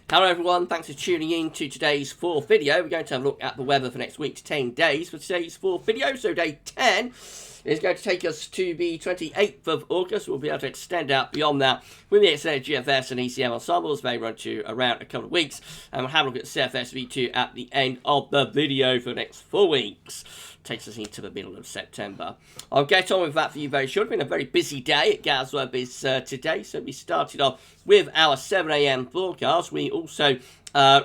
Hello everyone, thanks for tuning in to today's fourth video. We're going to have a look at the weather for next week's 10 days for today's fourth video. So day 10 is going to take us to the 28th of August. We'll be able to extend out beyond that with the extended GFS and ECM ensembles. They run to around a couple of weeks. And we'll have a look at CFS V2 at the end of the video for the next 4 weeks. Takes us into the middle of September. I'll get on with that for you very shortly. It's been a very busy day at GavsWeatherVids today. So we started off with our 7 AM forecast. We also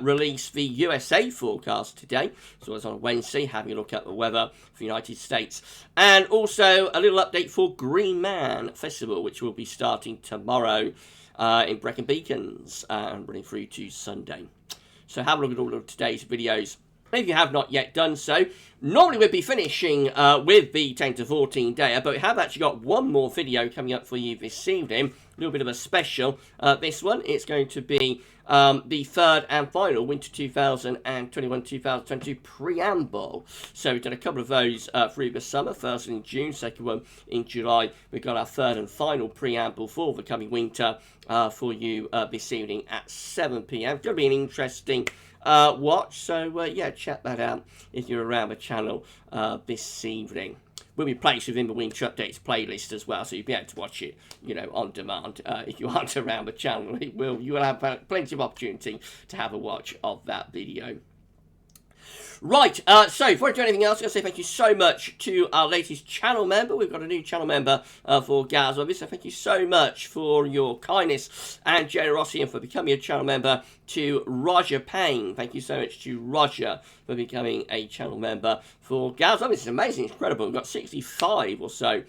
released the USA forecast today. So it's on a Wednesday, having a look at the weather for the United States. And also a little update for Green Man Festival, which will be starting tomorrow in Brecon Beacons and running through to Sunday. So have a look at all of today's videos if you have not yet done so. Normally we'd be finishing with the 10 to 14 day, but we have actually got one more video coming up for you this evening. A little bit of a special. This one, it's going to be the third and final Winter 2021-2022 preamble. So we've done a couple of those through the summer. First one in June, second one in July. We've got our third and final preamble for the coming winter for you this evening at 7 PM. It's going to be an interesting watch, so yeah, check that out if you're around the channel this evening. Will be placed within the Winter Updates playlist as well, so you'll be able to watch it, you know, on demand if you aren't around the channel. You will have plenty of opportunity to have a watch of that video. Right, so before I do anything else, I'm going to say thank you so much to our latest channel member. We've got a new channel member for GavsWeatherVids, so thank you so much for your kindness and generosity and for becoming a channel member to Roger Payne. Thank you so much to Roger for becoming a channel member for GavsWeatherVids. It's amazing, it's incredible. We've got 65 or so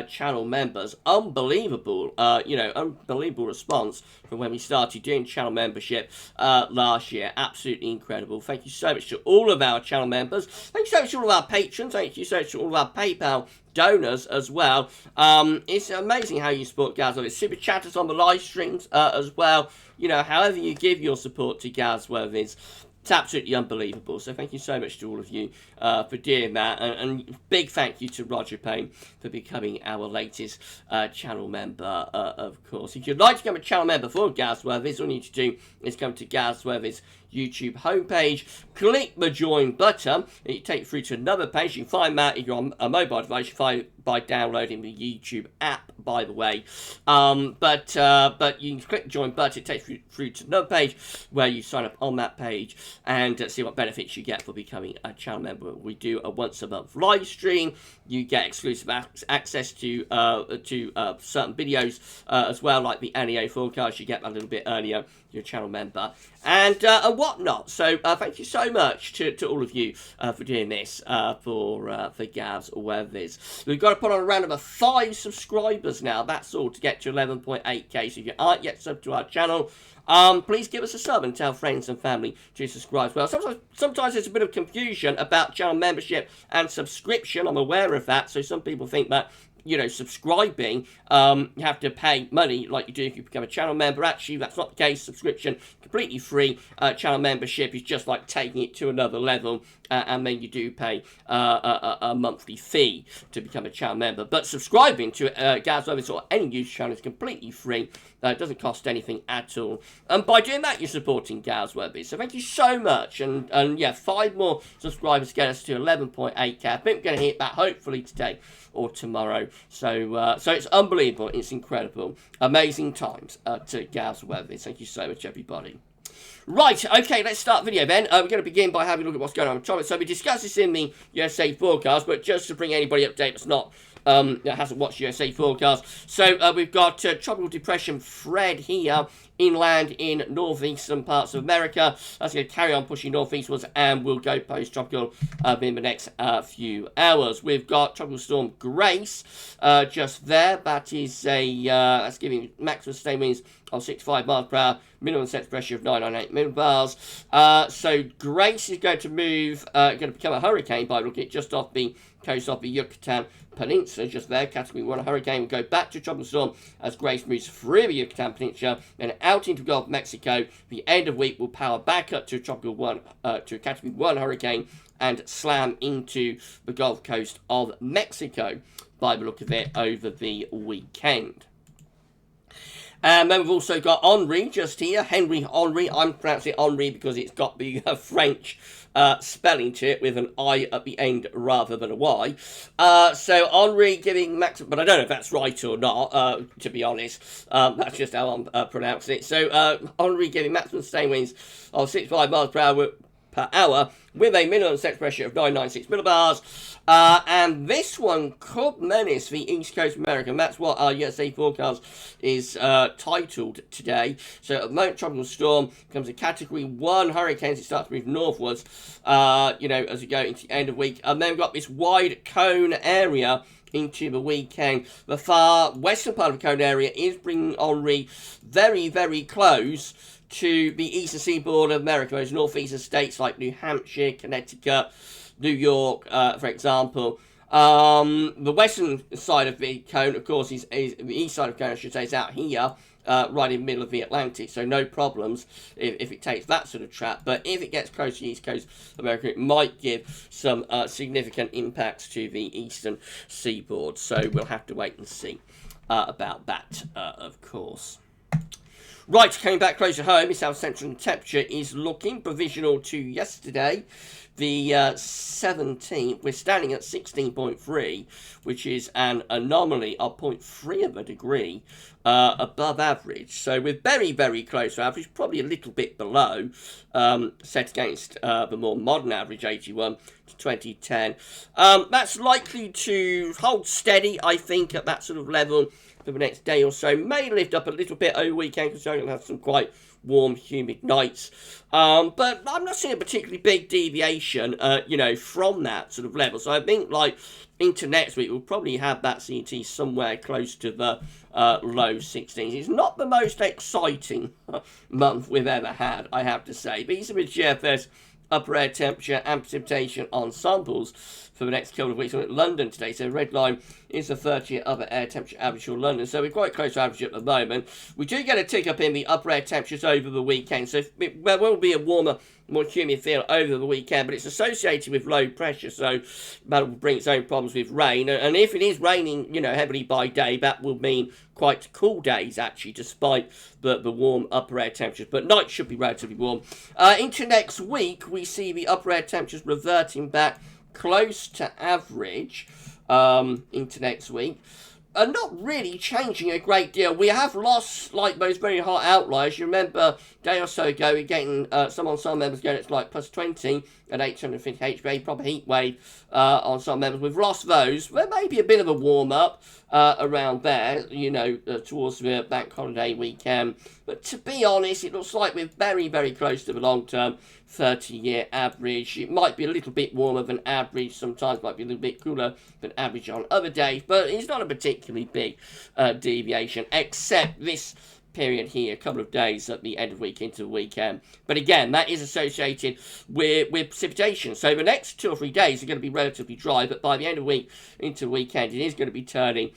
channel members. Unbelievable, unbelievable response from when we started doing channel membership last year. Absolutely incredible. Thank you so much to all of our channel members. Thank you so much to all of our patrons. Thank you so much to all of our PayPal donors as well. It's amazing how you support GavsWeatherVids. Super chatters on the live streams as well. You know, however you give your support to GavsWeatherVids, it's absolutely unbelievable. So thank you so much to all of you for doing that. And big thank you to Roger Payne for becoming our latest channel member, of course. If you'd like to become a channel member for GavsWeatherVids, all you need to do is come to GavsWeatherVids YouTube homepage, click the join button, it takes you through to another page. You can find that if you're on a mobile device. You find it by downloading the YouTube app, by the way. But you can click the join button, it takes you through to another page where you sign up on that page and see what benefits you get for becoming a channel member. We do a once a month live stream. You get exclusive access to certain videos as well, like the NEA forecast. You get that a little bit earlier. You're a channel member and whatnot. So thank you so much to all of you for doing this for GavsWeatherVids. We've got to put on around about 5 subscribers now. That's all to get to 11.8k. So if you aren't yet subbed to our channel, please give us a sub and tell friends and family to subscribe as well. Sometimes there's a bit of confusion about channel membership and subscription. I'm aware of that. So some people think that, you know, subscribing, you have to pay money like you do if you become a channel member. Actually, that's not the case. Subscription, completely free. Channel membership is just like taking it to another level, and then you do pay a monthly fee to become a channel member. But subscribing to GavsWeatherVids or any news channel is completely free. It doesn't cost anything at all. And by doing that, you're supporting GavsWeatherVids. So thank you so much. And yeah, 5 more subscribers get us to 11.8k. I think we're going to hit that hopefully today or tomorrow. So it's unbelievable. It's incredible. Amazing times to GavsWeatherVids. Thank you so much, everybody. Right, okay, let's start the video then. We're going to begin by having a look at what's going on with tropics. So we discussed this in the USA forecast, but just to bring anybody update that's not that hasn't watched USA forecast. So we've got tropical depression Fred here inland in northeastern parts of America. That's going to carry on pushing northeastwards and will go post-tropical in the next few hours. We've got tropical storm Grace just there. That is that's giving maximum sustained winds of 65 miles per hour, minimum set pressure of 998 millibars. So Grace is going to move, going to become a hurricane by looking at just off the coast of the Yucatan Peninsula, just there. Category 1 hurricane will go back to tropical storm as Grace moves through the Yucatan Peninsula and out into the Gulf of Mexico. The end of week will power back up to a tropical 1 to a category 1 hurricane and slam into the Gulf Coast of Mexico by the look of it over the weekend. And then we've also got Henri just here, Henry Henri. I'm pronouncing it Henri because it's got the French spelling to it with an I at the end rather than a Y. So Henri giving maximum, but I don't know if that's right or not, to be honest. That's just how I'm pronouncing it. So Henri giving maximum sustained winds of 65 miles per hour with a minimum set pressure of 996 millibars. And this one could menace the East Coast of America, and that's what our USA forecast is titled today. So at the moment, tropical storm becomes a Category 1 hurricane as it starts to move northwards, as we go into the end of the week. And then we've got this wide cone area into the weekend. The far western part of the cone area is bringing Henri very, very close to the eastern seaboard of America, those northeastern states like New Hampshire, Connecticut, New York, for example. The western side of the cone, of course, is the east side of the cone, I should say, is out here, right in the middle of the Atlantic, so no problems if it takes that sort of track. But if it gets close to the east coast of America, it might give some significant impacts to the eastern seaboard, so we'll have to wait and see about that, of course. Right, coming back closer home, South Central temperature is looking provisional to yesterday, the 17th. We're standing at 16.3, which is an anomaly of 0.3 of a degree above average. So we're very, very close to average, probably a little bit below, set against the more modern average, 81 to 2010. That's likely to hold steady, I think, at that sort of level for the next day or so. May lift up a little bit over the weekend because we're going to have some quite warm, humid nights. But I'm not seeing a particularly big deviation, from that sort of level. So I think, into next week, we'll probably have that CT somewhere close to the low 16s. It's not the most exciting month we've ever had, I have to say. These are with GFS upper air temperature and precipitation ensembles for the next couple of weeks. I'm at London today, so the red line is the 30-year upper air temperature average for London, so we're quite close to average at the moment. We do get a tick up in the upper air temperatures over the weekend, so there will be a warmer, more humid feel over the weekend, but it's associated with low pressure, so that will bring its own problems with rain. And if it is raining, heavily by day, that will mean quite cool days, actually, despite the warm upper air temperatures. But night should be relatively warm. Into next week, we see the upper air temperatures reverting back close to average into next week. Not really changing a great deal. We have lost, those very hot outliers. You remember, a day or so ago, we're getting some members going, it's plus 20 at 850 HPA, proper heat wave on some members. We've lost those. There may be a bit of a warm-up around there, towards the bank holiday weekend. But to be honest, it looks like we're very, very close to the long-term 30-year average. It might be a little bit warmer than average, sometimes might be a little bit cooler than average on other days, but it's not a particularly big deviation, except this period here, a couple of days at the end of the week into the weekend. But again, that is associated with precipitation. So the next 2 or 3 days are going to be relatively dry, but by the end of the week into the weekend, it is going to be turning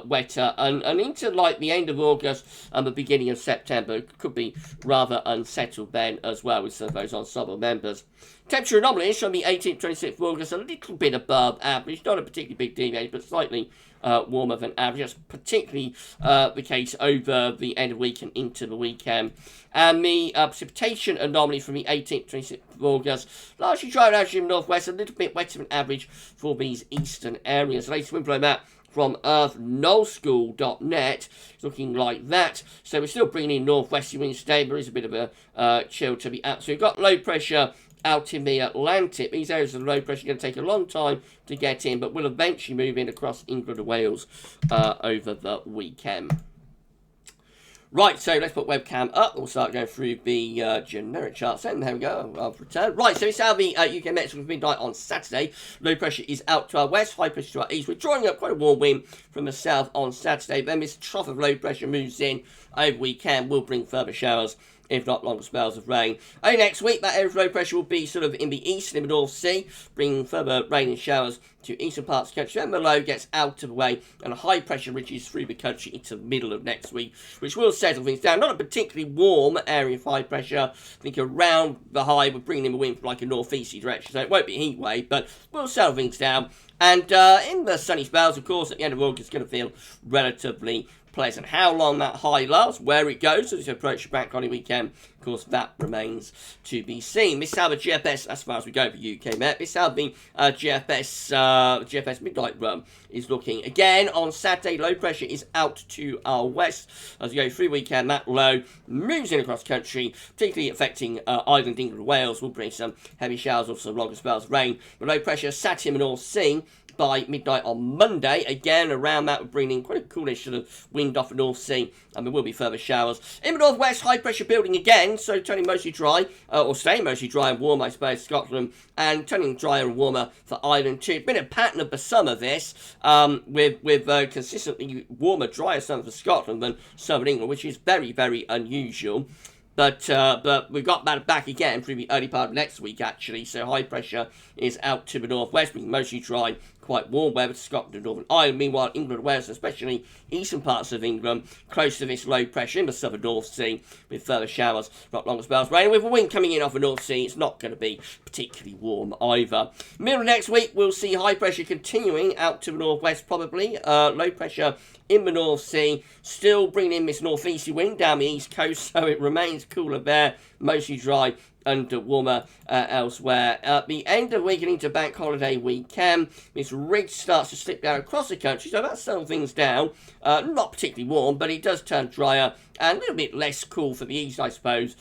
wetter, and into the end of August and the beginning of September. It could be rather unsettled then as well with some of those ensemble members. Temperature anomalies from the 18th to 26th of August, a little bit above average, not a particularly big deviation, but slightly warmer than average. That's particularly the case over the end of the week and into the weekend. And the precipitation anomaly from the 18th to 26th of August, largely dry average in the northwest, a little bit wetter than average for these eastern areas. The latest info on that from earthnullschool.net, looking like that. So we're still bringing in northwesterly winds today. There is a bit of a chill to be out. So we've got low pressure out in the Atlantic. These areas of low pressure are going to take a long time to get in, but will eventually move in across England and Wales over the weekend. Right, so let's put webcam up. We'll start going through the generic charts. And there we go, I've returned. Right, so it's how the UK Met was midnight on Saturday. Low pressure is out to our west, high pressure to our east. We're drawing up quite a warm wind from the south on Saturday. Then this trough of low pressure moves in over weekend. Will bring further showers, if not longer spells of rain. Only next week, that area of low pressure will be sort of in the east and in the North Sea, bringing further rain and showers to eastern parts of the country. Then the low gets out of the way, and a high pressure reaches through the country into the middle of next week, which will settle things down. Not a particularly warm area of high pressure. I think around the high, we're bringing in the wind from a northeasterly direction, so it won't be a heat wave, but we'll settle things down. And in the sunny spells, of course, at the end of August, it's going to feel relatively pleasant. How long that high lasts, where it goes as we approach the bank holiday weekend, of course, that remains to be seen. This is how the GFS, as far as we go for UK Met, this is how the GFS midnight run is looking. Again, on Saturday, low pressure is out to our west. As we go through weekend, that low moves in across the country, particularly affecting Ireland, England, Wales. Will bring some heavy showers or some longer spells of rain. The low pressure sat in the North Sea by midnight on Monday. Again, around that, we're bringing quite a coolish sort of wind off the North Sea, and there will be further showers. In the northwest, high pressure building again, so turning mostly dry, or staying mostly dry and warm, I suppose, Scotland, and turning drier and warmer for Ireland too. It's been a pattern of the summer, this, with consistently warmer, drier summer for Scotland than southern England, which is very, very unusual. But we've got that back again through the early part of next week, actually. So high pressure is out to the northwest, being mostly dry, quite warm weather to Scotland and Northern Ireland. Meanwhile, England, Wales, especially eastern parts of England, close to this low pressure in the southern North Sea, with further showers, not longer spells of rain. With a wind coming in off the North Sea, it's not going to be particularly warm either. Middle of next week, we'll see high pressure continuing out to the northwest, probably. Low pressure in the North Sea, still bringing in this northeasterly wind down the east coast, so it remains cooler there, mostly dry and warmer elsewhere. At the end of the week and into bank holiday weekend, this ridge starts to slip down across the country, so that's slowing things down. Not particularly warm, but it does turn drier and a little bit less cool for the east, I suppose,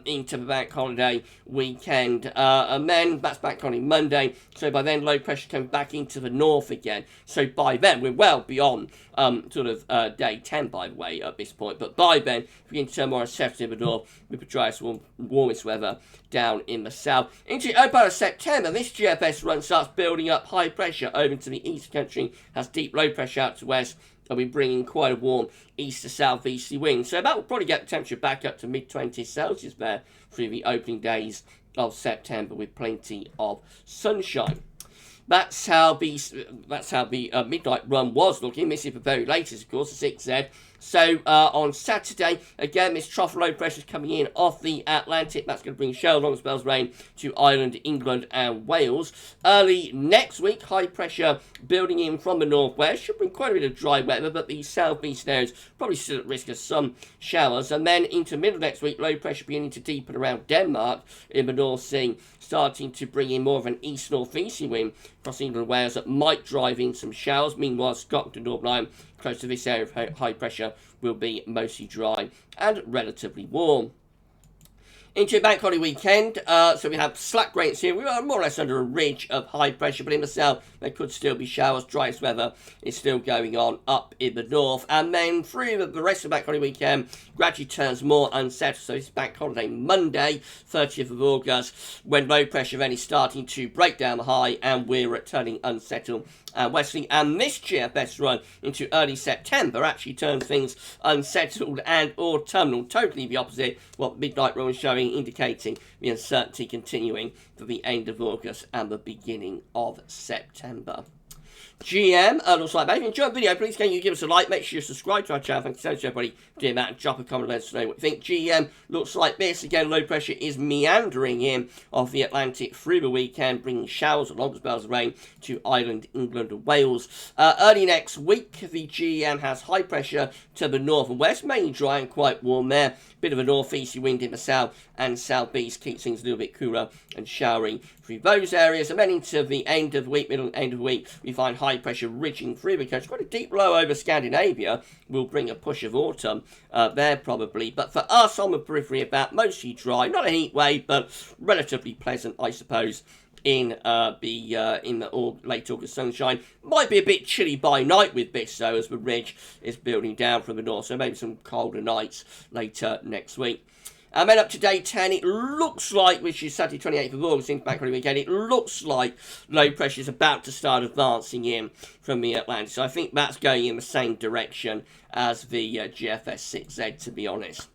into the bank holiday weekend. And then that's bank holiday Monday, so by then low pressure comes back into the north again. So by then, we're well beyond day 10, by the way, at this point. But by then, we begin to turn more unsettled in the north with the driest, warmest weather down in the south. Into the early part of September, this GFS run starts building up high pressure over to the east country, has deep low pressure out to west, and we're bringing quite a warm east to southeasterly wind. So that will probably get the temperature back up to mid-20s Celsius there through the opening days of September with plenty of sunshine. That's how the midnight run was looking. This is the very latest, of course, the 6Z. So on Saturday, again, this trough low pressure is coming in off the Atlantic. That's going to bring shower, long spells of rain to Ireland, England and Wales. Early next week, high pressure building in from the northwest. Should bring quite a bit of dry weather, but the southeast areas probably still at risk of some showers. And then into middle next week, low pressure beginning to deepen around Denmark in the North Sea, starting to bring in more of an east-northeasterly wind across England and Wales that might drive in some showers. Meanwhile, Scotland and Northern Ireland, close to this area of high pressure, will be mostly dry and relatively warm. Into bank holiday weekend, so we have slack rates here. We are more or less under a ridge of high pressure, but in the south there could still be showers. Driest weather is still going on up in the north. And then through the rest of the bank holiday weekend, gradually turns more unsettled. So it's bank holiday Monday, 30th of August, when low pressure then is starting to break down the high and we're turning unsettled westerly. And this GFS run into early September actually turns things unsettled and autumnal. Totally the opposite what midnight run was showing, indicating the uncertainty continuing for the end of August and the beginning of September. GM, looks like that. If you enjoyed the video, please can you give us a like, make sure you subscribe to our channel. Thank you so much everybody for doing that, and drop a comment, let us know what you think. GM looks like this. Again, low pressure is meandering in off the Atlantic through the weekend, bringing showers and long spells of rain to Ireland, England and Wales. Early next week, the GM has high pressure to the north and west, mainly dry and quite warm there. Bit of a northeasterly wind in the south and southeast keeps things a little bit cooler and showery through those areas. And then into the end of the week, middle and end of the week, we find high pressure ridging through the country. Quite a deep low over Scandinavia will bring a push of autumn there probably. But for us on the periphery of that, mostly dry, not a heat wave, but relatively pleasant, I suppose, in the late August sunshine. Might be a bit chilly by night with this though, as the ridge is building down from the north, so maybe some colder nights later next week. And then up to day 10, it looks like, which is Saturday 28th of August, into bank holiday weekend, it looks like low pressure is about to start advancing in from the Atlantic. So I think that's going in the same direction as the GFS 6Z, to be honest.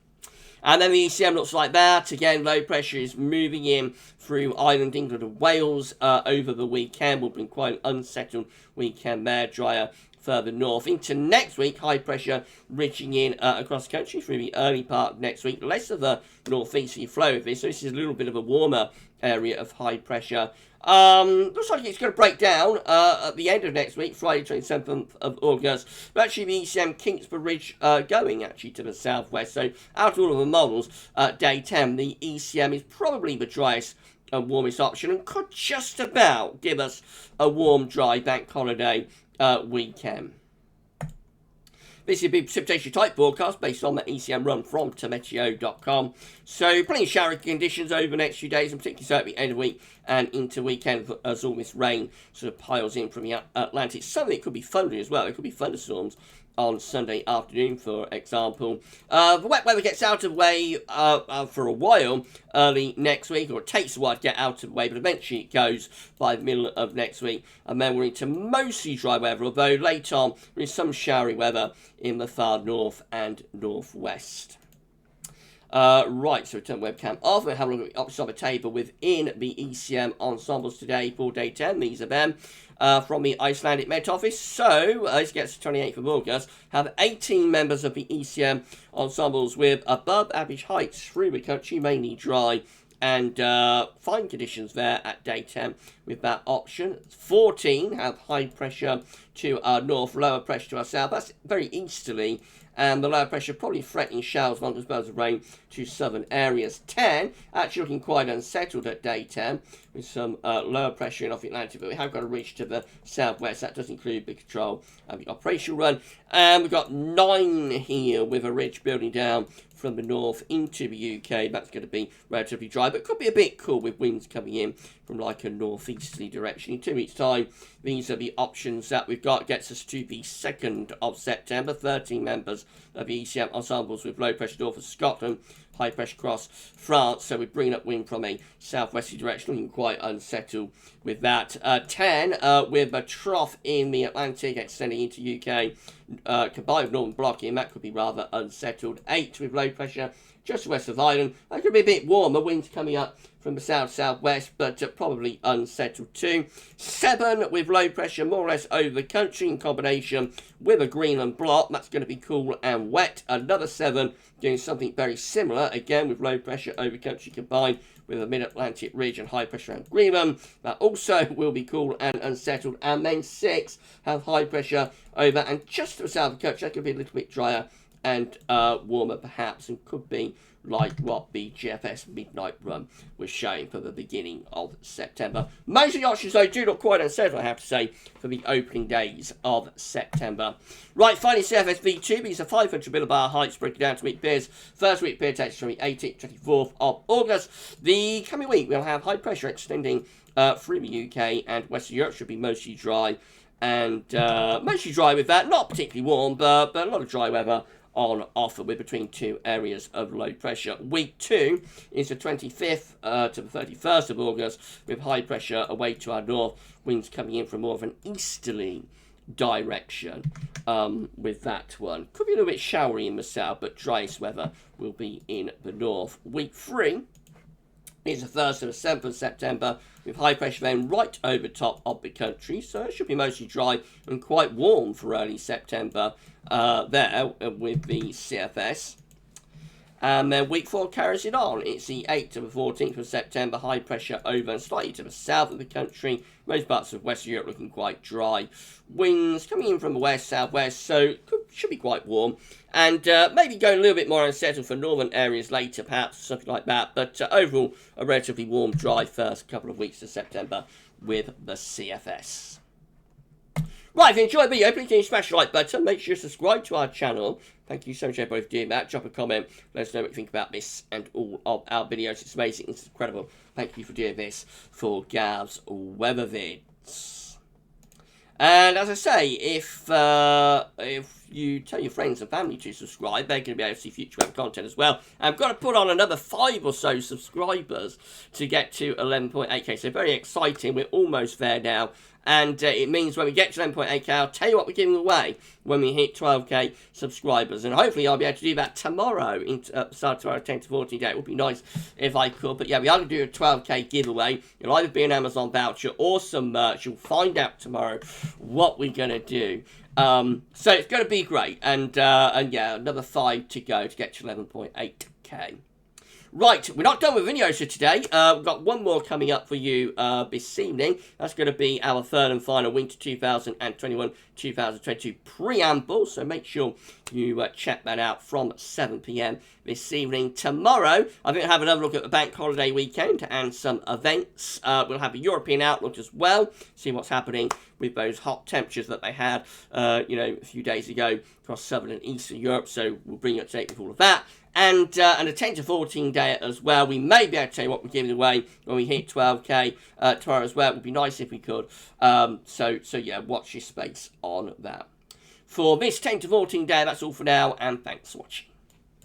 And then the ECM looks like that. Again, low pressure is moving in through Ireland, England and Wales over the weekend. Will bring quite an unsettled weekend there. Drier further north. Into next week, high pressure reaching in across the country through the early part of next week. Less of a northeasterly flow of this, so this is a little bit of a warmer area of high pressure. Looks like it's going to break down at the end of next week, Friday 27th of August. But actually the ECM Kingsford Ridge going actually to the southwest. So out of all of the models, day 10, the ECM is probably the driest and warmest option and could just about give us a warm, dry bank holiday weekend. This is a big precipitation type forecast based on the ECM run from Meteo.com. So plenty of showery conditions over the next few days, and particularly so at the end of the week and into weekend as all this rain sort of piles in from the Atlantic. Some of it could be thundering as well. It could be thunderstorms on Sunday afternoon, for example. The wet weather gets out of the way for a while early next week, or it takes a while to get out of the way, but eventually it goes by the middle of next week. And then we're into mostly dry weather, although later on there is some showery weather in the far north and northwest. Right, so return webcam off. We'll have a look at the opposite of the table within the ECM ensembles today for day 10. These are them from the Icelandic Met Office. So, this gets to 28th of August. Have 18 members of the ECM ensembles with above average heights through the country, mainly dry and fine conditions there at day 10 with that option. 14 have high pressure to our north, lower pressure to our south. That's very easterly, and the lower pressure probably threatening showers, thunderstorms, spells of rain to southern areas. 10 actually looking quite unsettled at day 10 with some lower pressure in off the Atlantic, but we have got a reach to the southwest. That does include the control and the operational run. And we've got 9 here with a ridge building down from the north into the UK. That's going to be relatively dry, but could be a bit cool with winds coming in from like a northeasterly direction. In 2 weeks' time, these are the options that we've got. Gets us to the 2nd of September. 13 members of the ECM ensembles with low pressure north of Scotland, high pressure across France. So we're bringing up wind from a southwesterly direction, looking quite unsettled with that. 10 with a trough in the Atlantic extending into UK, combined with northern blocking. That could be rather unsettled. 8 with low pressure just west of Ireland. That could be a bit warmer. Winds coming up from the south-southwest, but probably unsettled too. 7 with low pressure more or less over the country in combination with a Greenland block. That's going to be cool and wet. Another 7 doing something very similar, again with low pressure over country combined with a mid-Atlantic ridge and high pressure around Greenland. That also will be cool and unsettled. And then 6 have high pressure over and just to the south of the country. That could be a little bit drier and warmer perhaps, and could be like what the GFS midnight run was showing for the beginning of September. Most of the options, though, do look quite unsettled, I have to say, for the opening days of September. Right, finally, CFS V2. These are 500 millibar heights breaking down to week pairs. First week pair takes from the 18th to 24th of August. The coming week, we'll have high pressure extending through the UK, and Western Europe should be mostly dry. And mostly dry with that, not particularly warm, but a lot of dry weather on offer with between 2 areas of low pressure. Week 2 is the 25th to the 31st of August with high pressure away to our north, winds coming in from more of an easterly direction with that one. Could be a little bit showery in the south, but driest weather will be in the north. Week 3 is the 1st to the 7th of September with high pressure then right over top of the country, so it should be mostly dry and quite warm for early September there with the CFS. And then week 4 carries it on. It's the 8th to the 14th of September, high pressure over and slightly to the south of the country. Most parts of Western Europe looking quite dry. Winds coming in from the west, southwest, so should be quite warm. And maybe going a little bit more unsettled for northern areas later, perhaps, something like that. But overall, a relatively warm, dry first couple of weeks of September with the CFS. Right, if you enjoyed the video, please smash the like button. Make sure you subscribe to our channel. Thank you so much, everybody, for doing that. Drop a comment. Let us know what you think about this and all of our videos. It's amazing. It's incredible. Thank you for doing this for GavsWeatherVids. And as I say, if you tell your friends and family to subscribe, they're going to be able to see future web content as well. I've got to put on another 5 or so subscribers to get to 11.8k. So very exciting. We're almost there now. And it means when we get to 11.8k, I'll tell you what we're giving away when we hit 12k subscribers. And hopefully I'll be able to do that tomorrow, start tomorrow 10 to 14 day. It would be nice if I could. But yeah, we are going to do a 12k giveaway. It'll either be an Amazon voucher or some merch. You'll find out tomorrow what we're going to do. So it's going to be great. And yeah, another 5 to go to get to 11.8k. Right, we're not done with videos for today. We've got one more coming up for you this evening. That's going to be our third and final Winter 2021-2022 preamble. So make sure you check that out from 7 p.m. this evening. Tomorrow, I think we'll have another look at the bank holiday weekend and some events. We'll have a European outlook as well, see what's happening with those hot temperatures that they had, a few days ago across southern and eastern Europe. So we'll bring you up to date with all of that. And a 10 to 14 day as well. We may be able to tell you what we're giving away when we hit 12k tomorrow as well. It would be nice if we could. So yeah, watch your space on that. For this 10 to 14 day, that's all for now, and thanks for watching.